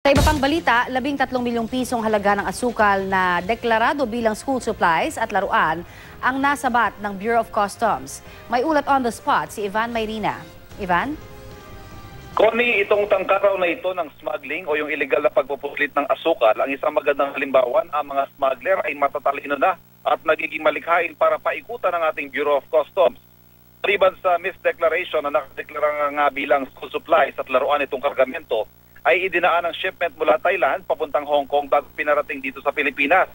Sa iba pang balita, 13 milyong pisong halaga ng asukal na deklarado bilang school supplies at laruan ang nasabat ng Bureau of Customs. May ulat on the spot si Ivan Mayrina. Ivan? Connie, itong tangkaraw na ito ng smuggling o yung illegal na pagpupuslit ng asukal, ang isang magandang halimbawa, ang mga smuggler ay matatalino na at nagiging malikhain para paikutan ng ating Bureau of Customs. Maliban sa misdeclaration na nakadeklara nga bilang school supplies at laruan itong kargamento, ay idinaan ang shipment mula Thailand papuntang Hong Kong bago pinarating dito sa Pilipinas.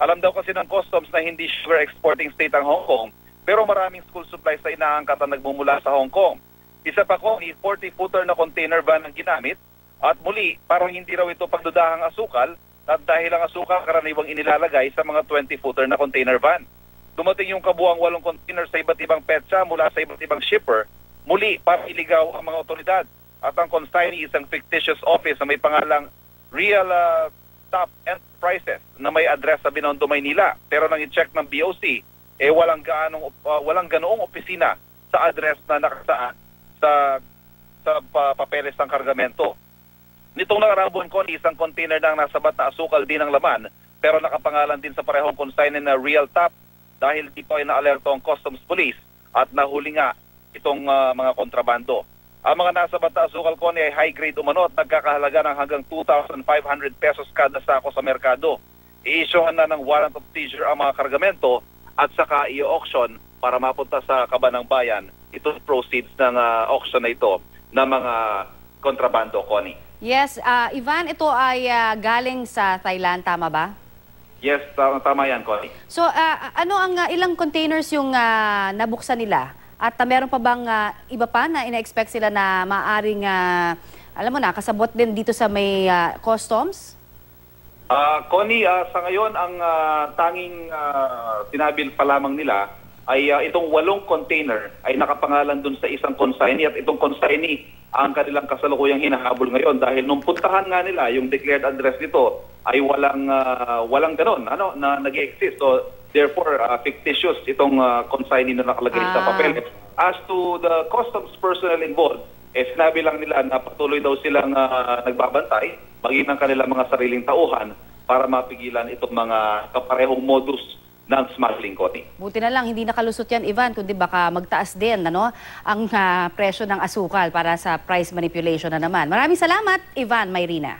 Alam daw kasi ng customs na hindi sugar exporting state ang Hong Kong, pero maraming school supplies na inaangkat na nagmumula sa Hong Kong. Isa pa ko, 40-footer na container van ang ginamit at muli parang hindi raw ito pagdudahang asukal at dahil ang asukal karaniwang inilalagay sa mga 20-footer na container van. Dumating yung kabuang 8 container sa iba't ibang petsa mula sa iba't ibang shipper, muli para iligaw ang mga otoridad. At ang consignee isang fictitious office na may pangalang Real Top Enterprises na may address sa Binondo, Maynila. Pero nang i-check ng BOC, walang ganoong opisina sa address na nakasaad sa papeles ng kargamento. Nitong nakaraang buwan ko, isang container na ang nasabat na asukal din ang laman, pero nakapangalan din sa parehong consignee na Real Top dahil di pa ay naalerto ang Customs Police at nahuli nga itong mga kontrabando. Ang mga nasabat na asukal ko ay high-grade umano at nagkakahalaga ng hanggang 2,500 pesos kada sako sa merkado. I-issuehan na ng warrant of seizure ang mga kargamento at saka i-auction para mapunta sa kaban ng bayan itong proceeds ng auction na ito ng mga kontrabando, Connie. Yes, Ivan, ito ay galing sa Thailand, tama ba? Yes, tama yan, Connie. So, ilang containers yung nabuksan nila? At meron pa bang iba pa na ina-expect sila na maaring, alam mo na, kasabot din dito sa may customs? Connie, sa ngayon, ang tanging sinabi pa lamang nila ay itong 8 container ay nakapangalan dun sa isang consignee at itong consignee ang kanilang kasalukuyang hinahabol ngayon dahil nung puntahan nga nila yung declared address nito ay walang ganon na nag-exist. So therefore fictitious itong consignee na nakalagay sa papel. As to the customs personnel involved, sinabi lang nila na patuloy daw silang nagbabantay maging ng kanilang mga sariling tauhan para mapigilan itong mga kaparehong modus ng smuggling, Connie. Buti na lang, hindi nakalusot yan, Ivan, kundi baka magtaas din ang presyo ng asukal para sa price manipulation na naman. Maraming salamat, Ivan Mayrina.